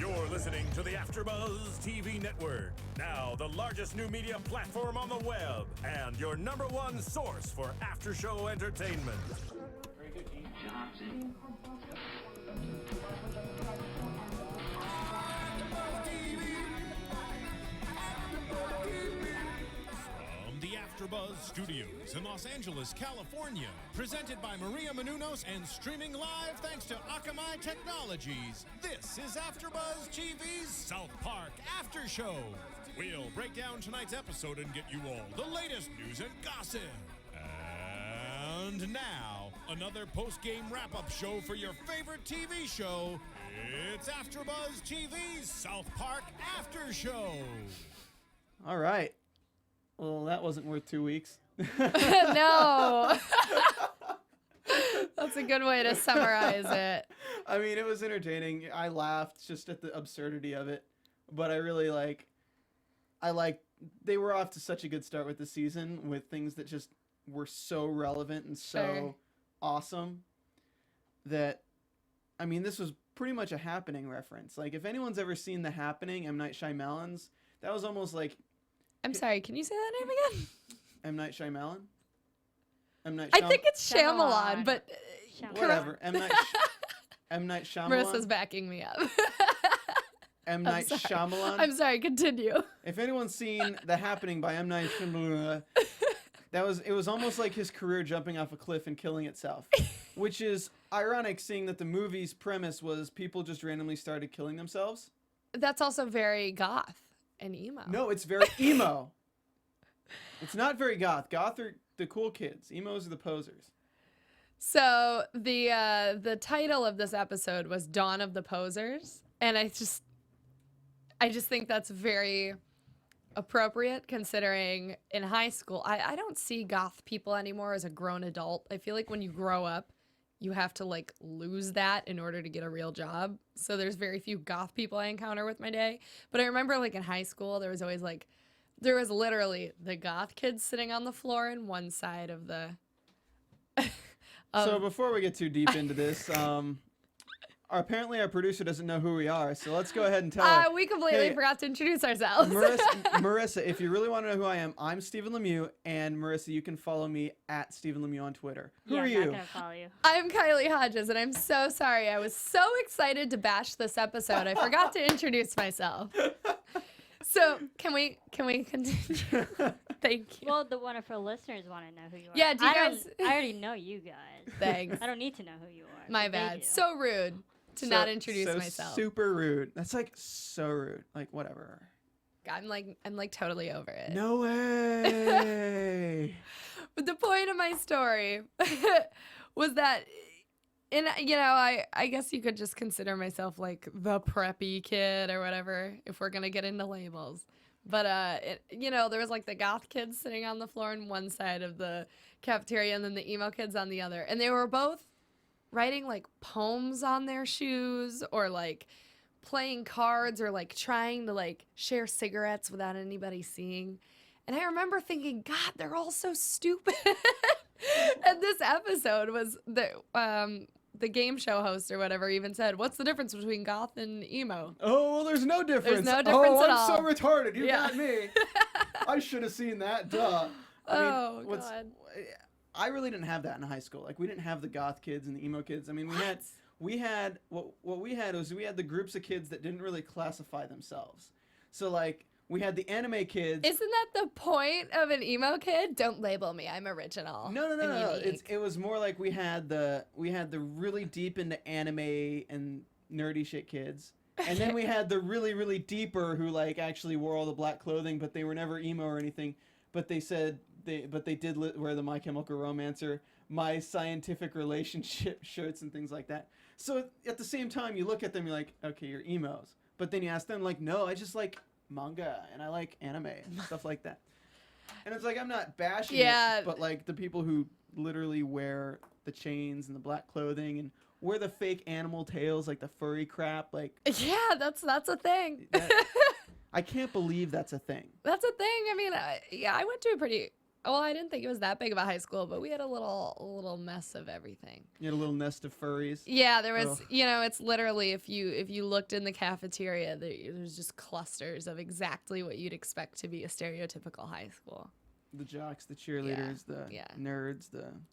You're listening to the AFTERBUZZ TV network, now the largest new media platform on the web, and your #1 source for after-show entertainment. From the AFTERBUZZ Studios in Los Angeles, California, presented by Maria Menounos and streaming live thanks to Akamai Technologies, this is AFTERBUZZ TV South Park After Show. We'll break down tonight's episode and get you all the latest news and gossip. And now, another post-game wrap-up show for your favorite TV show. It's AFTERBUZZ TV South Park After Show. All right. Well, that wasn't worth 2 weeks. No. That's a good way to summarize it. I mean, it was entertaining. I laughed just at the absurdity of it. But I really they were off to such a good start with the season with things that just were so relevant and so awesome that, I mean, this was pretty much a Happening reference. Like, if anyone's ever seen The Happening, M. Night Shyamalan's, that was almost like... I'm sorry, can you say that name again? M. Night Shyamalan? I think it's Shyamalan, but... Whatever. M. Night Shyamalan? Marissa's backing me up. M. Night Shyamalan? I'm sorry, continue. If anyone's seen The Happening by M. Night Shyamalan, it was almost like his career jumping off a cliff and killing itself. Which is ironic, seeing that the movie's premise was people just randomly started killing themselves. That's also very goth and emo. No, it's very emo. It's not very goth. Goth are the cool kids. Emos are the posers. So the title of this episode was Dawn of the Posers, and I just think that's very appropriate considering in high school I don't see goth people anymore as a grown adult. I feel like when you grow up, you have to like lose that in order to get a real job. So there's very few goth people I encounter with my day. But I remember like in high school, there was literally the goth kids sitting on the floor in one side of the... So before we get too deep into this, apparently our producer doesn't know who we are. So let's go ahead and tell her. We completely forgot to introduce ourselves. Marissa, if you really want to know who I am, I'm Stephen Lemieux. And Marissa, you can follow me at Stephen Lemieux on Twitter. Who are you? I'm not gonna follow you. I'm Kylie Hodges, and I'm so sorry. I was so excited to bash this episode. I forgot to introduce myself. So can we continue? Thank you. Well, the wonderful listeners want to know who you are. Yeah, do you guys? I already know you guys. Thanks. I don't need to know who you are. My but they bad. do. So rude to not introduce myself. Super rude. That's like so rude. Like whatever. I'm like totally over it. No way. But the point of my story was that, I guess you could just consider myself like the preppy kid or whatever if we're gonna get into labels. But there was like the goth kids sitting on the floor on one side of the cafeteria, and then the emo kids on the other, and they were both writing like poems on their shoes or like playing cards or like trying to like share cigarettes without anybody seeing. And I remember thinking, God, they're all so stupid. And this episode was the game show host or whatever even said, what's the difference between goth and emo? Oh, well, there's no difference. There's no difference at all. all. I'm so retarded. You got me. I should have seen that. Duh. God. I really didn't have that in high school. Like, we didn't have the goth kids and the emo kids. I mean, we had the groups of kids that didn't really classify themselves. So, like, we had the anime kids. Isn't that the point of an emo kid? Don't label me. I'm original. No. It was more like we had the really deep into anime and nerdy shit kids. And then we had the really, really deeper who like actually wore all the black clothing, but they were never emo or anything. But they said they did wear the My Chemical Romance or My Scientific Relationship shirts and things like that. So at the same time, you look at them, you're like, okay, you're emos. But then you ask them, like, no, I just like manga and I like anime and stuff like that. And it's like, I'm not bashing it, but like the people who literally wear the chains and the black clothing and wear the fake animal tails, like the furry crap, like that's a thing. I can't believe that's a thing. That's a thing. I mean, I went to a pretty well, I didn't think it was that big of a high school, but we had a little mess of everything. You had a little nest of furries. Yeah, there was, Ugh. it's literally if you looked in the cafeteria, there's just clusters of exactly what you'd expect to be a stereotypical high school. The jocks, the cheerleaders, the nerds,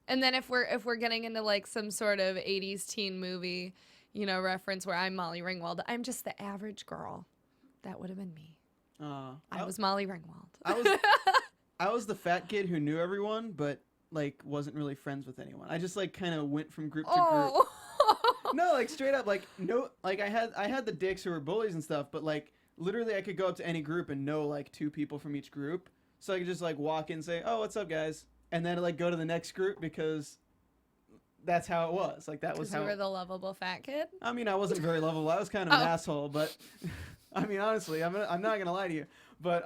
And then if we're getting into like some sort of 80s teen movie, reference where I'm Molly Ringwald, I'm just the average girl. That would have been me. I was Molly Ringwald. I was the fat kid who knew everyone, but like wasn't really friends with anyone. I just like kind of went from group to group. No, like straight up, like no, like I had the dicks who were bullies and stuff, but like literally I could go up to any group and know like 2 people from each group, so I could just like walk in and say, "Oh, what's up, guys," and then like go to the next group because that's how it was. Like that was how. You were the lovable fat kid. I mean, I wasn't very lovable. I was kind of an asshole, but I mean, honestly, I'm not gonna lie to you, but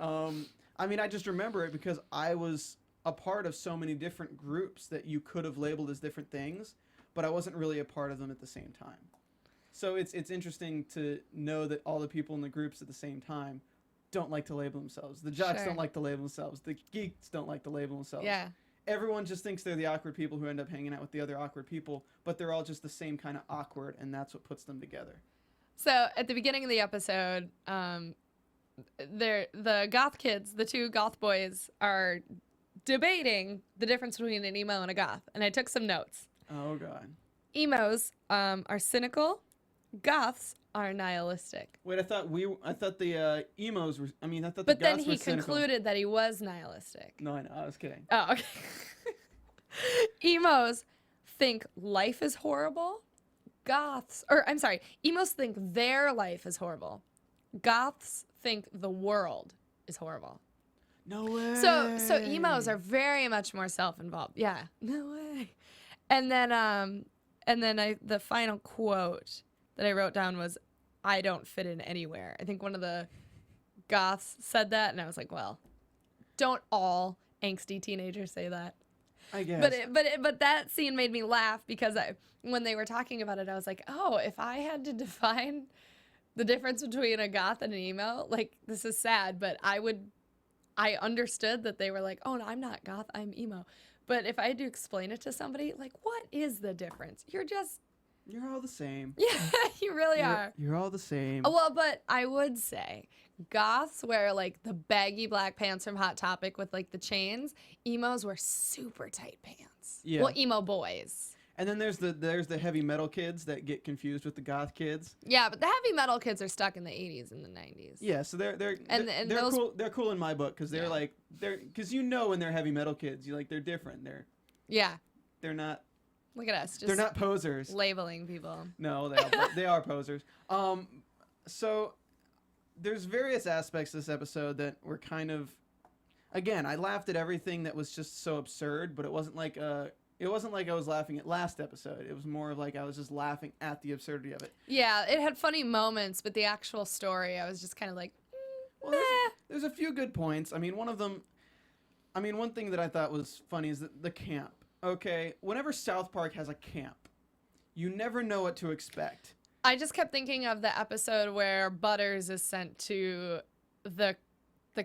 I mean, I just remember it because I was a part of so many different groups that you could have labeled as different things, but I wasn't really a part of them at the same time. So it's interesting to know that all the people in the groups at the same time don't like to label themselves. The jocks don't like to label themselves. The geeks don't like to label themselves. Yeah. Everyone just thinks they're the awkward people who end up hanging out with the other awkward people, but they're all just the same kind of awkward, and that's what puts them together. So at the beginning of the episode, the Goth Kids, the 2 Goth boys, are debating the difference between an emo and a goth, and I took some notes. Oh god. Emos are cynical, goths are nihilistic. Wait, I thought the emos were. I mean, I thought but the goths then he were cynical. Concluded that he was nihilistic. No, I know. I was kidding. Oh, okay. Emos think life is horrible. Emos think their life is horrible. Goths think the world is horrible. No way. So emos are very much more self-involved. Yeah. No way. And then the final quote that I wrote down was, "I don't fit in anywhere." I think one of the goths said that, and I was like, well, don't all angsty teenagers say that? I guess. But that scene made me laugh because when they were talking about it, I was like, oh, if I had to define the difference between a goth and an emo, like, this is sad, but I understood that they were like, oh, no, I'm not goth, I'm emo. But if I had to explain it to somebody, like, what is the difference? You're all the same. Yeah, you really are. You're all the same. Well, but I would say goths wear like the baggy black pants from Hot Topic with like the chains. Emos wear super tight pants. Yeah. Well, emo boys. And then there's the heavy metal kids that get confused with the goth kids. Yeah, but the heavy metal kids are stuck in the 80s and the 90s. Yeah, so they're those, cool. They're cool in my book because they're like because when they're heavy metal kids, they're different. They're not. Look at us. Just they're not posers. Labeling people. No, they are posers. So there's various aspects of this episode that were kind of, again, I laughed at everything that was just so absurd, but it wasn't like I was laughing at last episode. It was more of like I was just laughing at the absurdity of it. Yeah, it had funny moments, but the actual story, I was just kind of like, well, there's a few good points. I mean, one thing that I thought was funny is the camp. Okay, whenever South Park has a camp, you never know what to expect. I just kept thinking of the episode where Butters is sent to the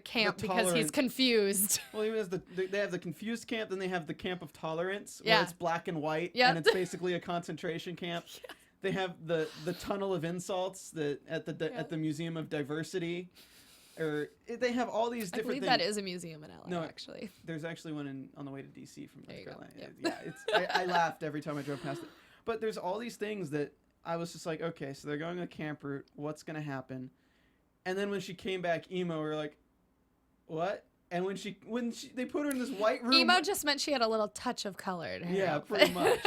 camp because he's confused. Well, they have the confused camp, then they have the camp of tolerance, where it's black and white, and it's basically a concentration camp. Yeah. They have the tunnel of insults at the Museum of Diversity. Or they have all these different things. I believe that is a museum in LA, actually. There's actually one on the way to DC from North Carolina. Yep. Yeah, I laughed every time I drove past it. But there's all these things that I was just like, okay, so they're going the camp route. What's going to happen? And then when she came back emo, we were like, what? And when they put her in this white room. Emo just meant she had a little touch of color in her outfit. Pretty much.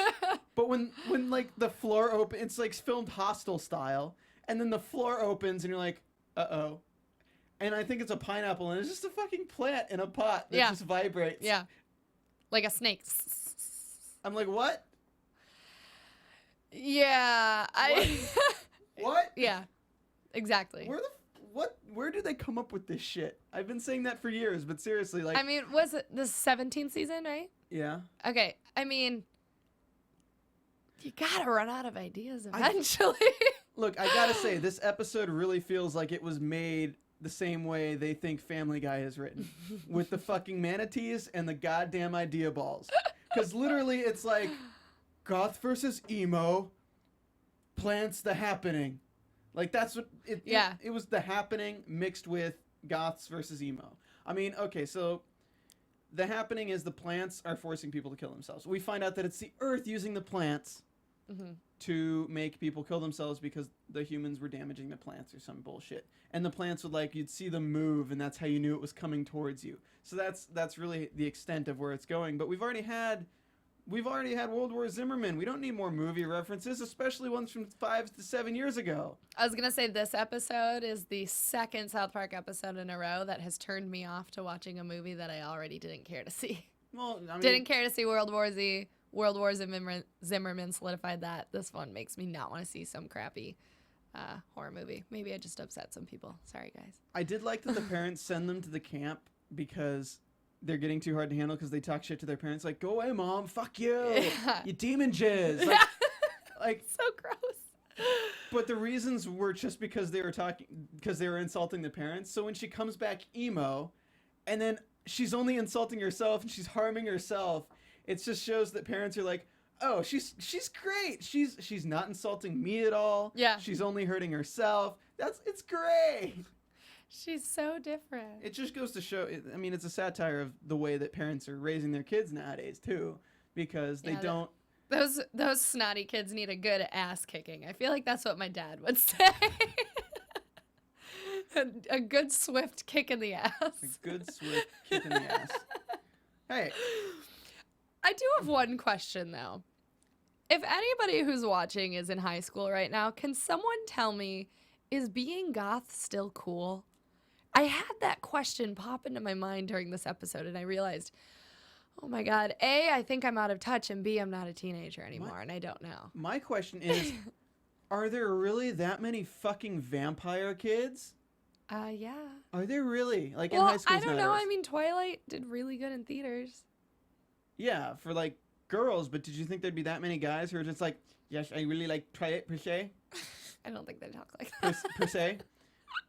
But when like the floor opens, it's like filmed Hostel style. And then the floor opens and you're like, uh-oh. And I think it's a pineapple, and it's just a fucking plant in a pot that just vibrates. Yeah. Like a snake. I'm like, what? Yeah. What? Yeah. Exactly. Where do they come up with this shit? I've been saying that for years, but seriously, like... I mean, was it the 17th season, right? Yeah. Okay. I mean, you gotta run out of ideas eventually. Look, I gotta say, this episode really feels like it was made the same way they think Family Guy is written, with the fucking manatees and the goddamn idea balls. Because literally it's like goth versus emo, plants the happening. Like that's what it was, the happening mixed with goths versus emo. I mean, okay, so the happening is the plants are forcing people to kill themselves. We find out that it's the earth using the plants to make people kill themselves because the humans were damaging the plants or some bullshit. And the plants would, like, you'd see them move, and that's how you knew it was coming towards you. So that's really the extent of where it's going. But we've already had World War Zimmerman. We don't need more movie references, especially ones from 5 to 7 years ago. I was gonna say this episode is the second South Park episode in a row that has turned me off to watching a movie that I already didn't care to see. Well, I mean, didn't care to see World War Z. World War Zimmerman solidified that. This one makes me not want to see some crappy horror movie. Maybe I just upset some people. Sorry, guys. I did like that the parents send them to the camp because they're getting too hard to handle because they talk shit to their parents. Like, go away, Mom. Fuck you. Yeah. You demon jizz. Like so gross. But the reasons were just because they were insulting the parents. So when she comes back emo, and then she's only insulting herself and she's harming herself, it just shows that parents are like, oh, she's great. She's not insulting me at all. Yeah. She's only hurting herself. It's great. She's so different. It just goes to show, I mean, it's a satire of the way that parents are raising their kids nowadays too, because they don't. Those snotty kids need a good ass kicking. I feel like that's what my dad would say. a good swift kick in the ass. A good swift kick in the ass. Hey. I do have one question, though. If anybody who's watching is in high school right now, can someone tell me, is being goth still cool? I had that question pop into my mind during this episode, and I realized, oh my God, A, I think I'm out of touch, and B, I'm not a teenager anymore, and I don't know. My question is, are there really that many fucking vampire kids? Yeah. Are there really? Like, well, in high school? I don't know. I mean, Twilight did really good in theaters. Yeah, for, like, girls, but did you think there'd be that many guys who are just like, yes, I really like Twilight per se? I don't think they talk like that. Per se?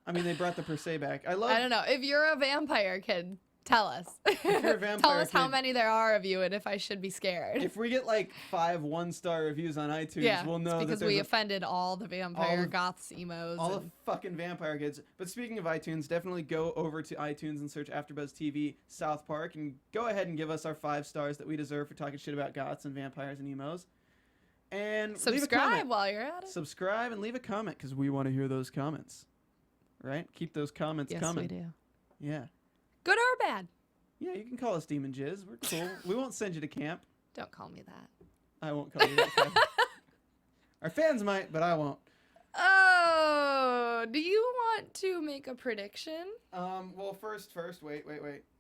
I mean, they brought the per se back. I don't know. If you're a vampire kid, tell us. If you're a vampire tell us kid, how many there are of you and if I should be scared. If we get like 5 1-star reviews on iTunes, we'll know because that we offended all the vampire goths, emos. All the fucking vampire kids. But speaking of iTunes, definitely go over to iTunes and search AFTERBUZZ TV South Park and go ahead and give us our 5 stars that we deserve for talking shit about goths and vampires and emos. And subscribe while you're at it. Subscribe and leave a comment because we want to hear those comments. Right? Keep those comments coming. Yes, we do. Yeah. Good or bad? Yeah, you can call us Demon Jizz. We're cool. We won't send you to camp. Don't call me that. I won't call you that. Our fans might, but I won't. Oh, do you want to make a prediction? Well, first, wait.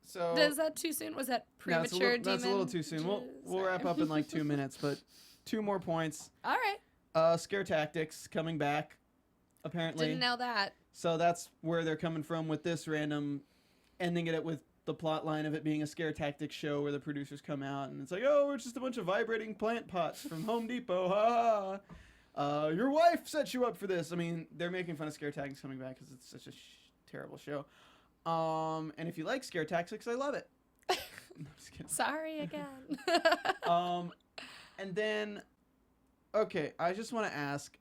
So is that too soon? Was that premature? That's a little too soon. We'll wrap up in like 2 minutes, but 2 more points. All right. Scare tactics coming back, apparently. Didn't know that. So that's where they're coming from with this random, ending it with the plot line of it being a scare tactics show where the producers come out and it's like, oh, we're just a bunch of vibrating plant pots from Home Depot. Ha ha. Your wife set you up for this. I mean, they're making fun of scare tactics coming back because it's such a terrible show. And if you like scare tactics, I love it. No, I'm just kidding. Sorry again. And then, okay, I just want to ask,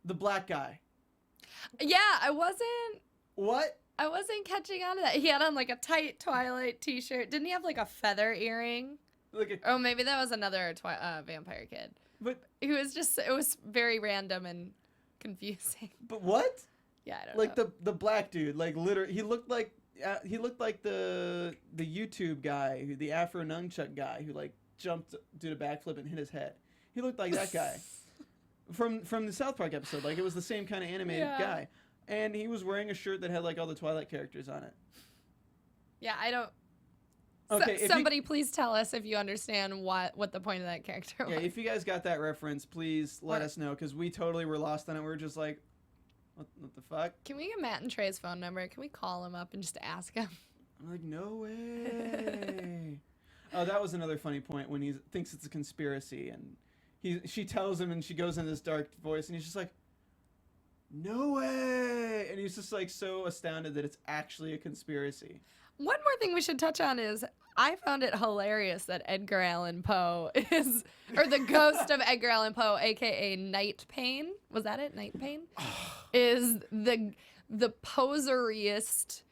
the black guy. Yeah, I wasn't. What? I wasn't catching on to that. He had on like a tight Twilight t-shirt. Didn't he have like a feather earring? Oh, maybe that was another vampire kid. But he was just, it was very random and confusing. But what? Yeah, I don't know. Like the black dude, like literally, he looked like the YouTube guy, the Afro Nunchuck guy who like jumped, did a backflip and hit his head. He looked like that guy. From the South Park episode, like it was the same kind of animated guy, and he was wearing a shirt that had like all the Twilight characters on it. Yeah, I don't. Okay, somebody please tell us if you understand what the point of that character was. Yeah, if you guys got that reference, please let us know because we totally were lost on it. We were just like, what the fuck? Can we get Matt and Trey's phone number? Can we call him up and just ask him? I'm like, no way. Oh, that was another funny point when he thinks it's a conspiracy and she tells him and she goes in this dark voice and he's just like, no way. And he's just like so astounded that it's actually a conspiracy. One more thing we should touch on is I found it hilarious that Edgar Allan Poe is, or the ghost of Edgar Allan Poe, aka Night Pain, was that it? Night Pain, is the poseriest,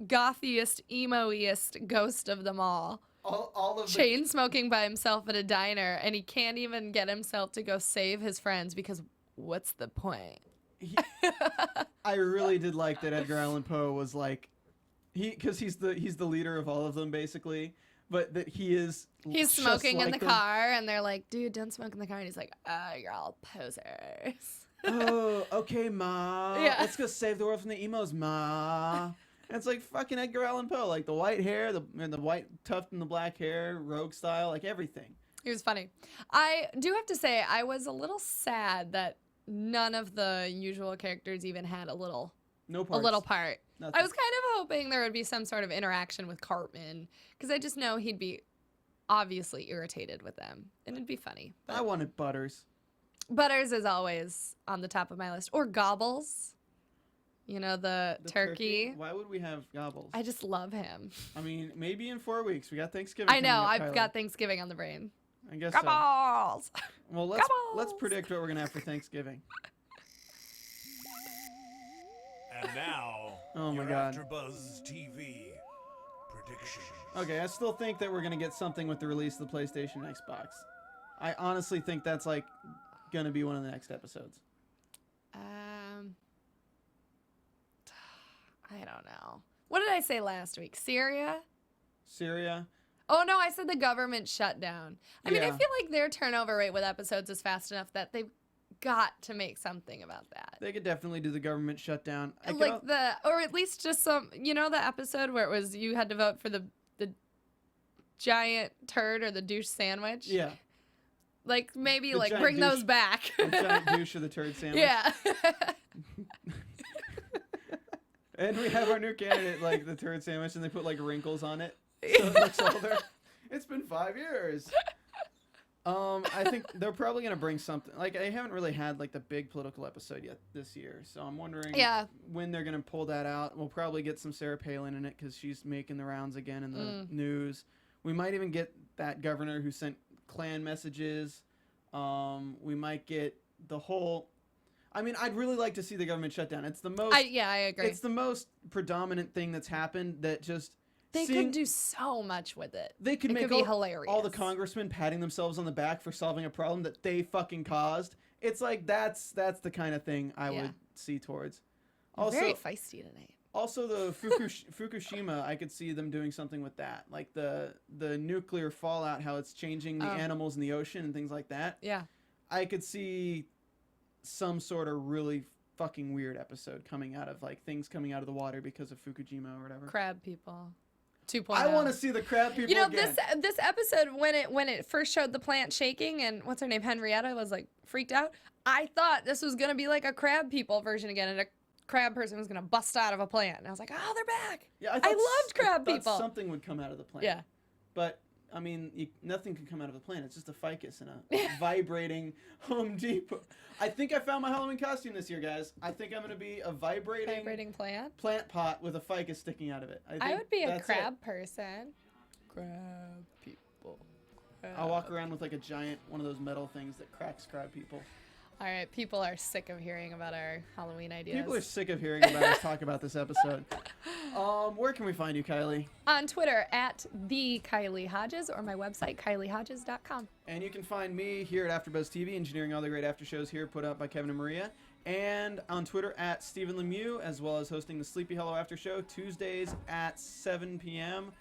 gothiest, emo-iest ghost of them all. All of chain smoking by himself at a diner, and he can't even get himself to go save his friends because what's the point? I really did like that Edgar Allan Poe was like, because he's the leader of all of them basically, but that he's smoking like in the them. car, and they're like, dude, don't smoke in the car, and he's like, you're all posers. Oh, okay, ma. Yeah. Let's go save the world from the emos, ma. And it's like fucking Edgar Allan Poe, like the white hair, the white tuft and the black hair, rogue style, like everything. He was funny. I do have to say, I was a little sad that none of the usual characters even had a little part. Nothing. I was kind of hoping there would be some sort of interaction with Cartman, because I just know he'd be obviously irritated with them, and it'd be funny. But I wanted Butters. Butters is always on the top of my list. Or Gobbles. You know, the turkey. Why would we have Gobbles? I just love him. I mean, maybe in 4 weeks. We got Thanksgiving. I know. coming up, I've Kylie. got Thanksgiving on the brain. I guess Gobbles! so. Well, let's predict what we're gonna have for Thanksgiving. And now, Oh my your God. AfterBuzz TV predictions. Okay, I still think that we're gonna get something with the release of the PlayStation and Xbox. I honestly think that's like gonna be one of the next episodes. I don't know. What did I say last week? Syria? Syria. Oh, no, I said the government shutdown. I mean, I Yeah. feel like their turnover rate with episodes is fast enough that they've got to make something about that. They could definitely do the government shutdown. Or at least just some, you know, the episode where it was you had to vote for the giant turd or the douche sandwich? Yeah. Like, maybe, The like, giant bring douche. those back. The giant douche or the turd sandwich. Yeah. And we have our new candidate, like the turd sandwich, and they put like wrinkles on it. So it looks older. It's been 5 years. I think they're probably gonna bring something. Like, I haven't really had like the big political episode yet this year, so I'm wondering when they're gonna pull that out. We'll probably get some Sarah Palin in it because she's making the rounds again in the news. We might even get that governor who sent Klan messages. We might get the whole. I mean, I'd really like to see the government shutdown. It's the most. I agree. It's the most predominant thing that's happened. That just They could do so much with it. They could it make could be hilarious. all the congressmen patting themselves on the back for solving a problem that they fucking caused. It's like that's the kind of thing I would see towards. Also, very feisty tonight. Also, the Fukushima, I could see them doing something with that, like the nuclear fallout, how it's changing the animals in the ocean and things like that. Yeah, I could see some sort of really fucking weird episode coming out of like things coming out of the water because of Fukushima or whatever. Crab people. 2.0. I want to see the crab people. You know, again. this episode when it first showed the plant shaking and what's her name, Henrietta, was like freaked out. I thought this was gonna be like a crab people version again, and a crab person was gonna bust out of a plant. And I was like, oh, they're back. Yeah, I loved crab I thought people. Something would come out of the plant. Yeah. But I mean, nothing can come out of the plant. It's just a ficus and a vibrating Home Depot. I think I found my Halloween costume this year, guys. I think I'm going to be a vibrating plant pot with a ficus sticking out of it. I would be a crab person. Crab people. Crab. I'll walk around with like a giant one of those metal things that cracks crab people. All right, people are sick of hearing about our Halloween ideas. People are sick of hearing about us talk about this episode. Where can we find you, Kylie? On Twitter at the Kylie Hodges or my website kyliehodges.com. And you can find me here at AfterBuzz TV, engineering all the great after shows here put up by Kevin and Maria. And on Twitter at Stephen Lemieux, as well as hosting the Sleepy Hollow After Show Tuesdays at 7 p.m.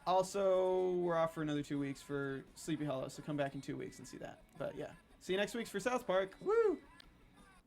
Also, we're off for another 2 weeks for Sleepy Hollow, so come back in 2 weeks and see that. But yeah, see you next week for South Park. Woo!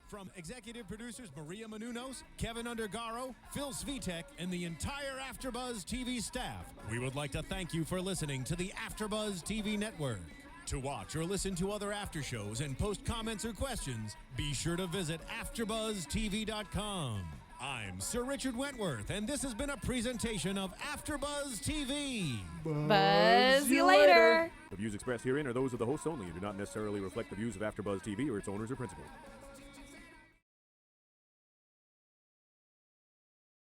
From executive producers Maria Menounos, Kevin Undergaro, Phil Svitek, and the entire AfterBuzz TV staff, we would like to thank you for listening to the AfterBuzz TV network. To watch or listen to other after shows and post comments or questions, be sure to visit AfterBuzzTV.com. I'm Sir Richard Wentworth, and this has been a presentation of AfterBuzz TV. Buzz you later. The views expressed herein are those of the hosts only and do not necessarily reflect the views of AfterBuzz TV or its owners or principals.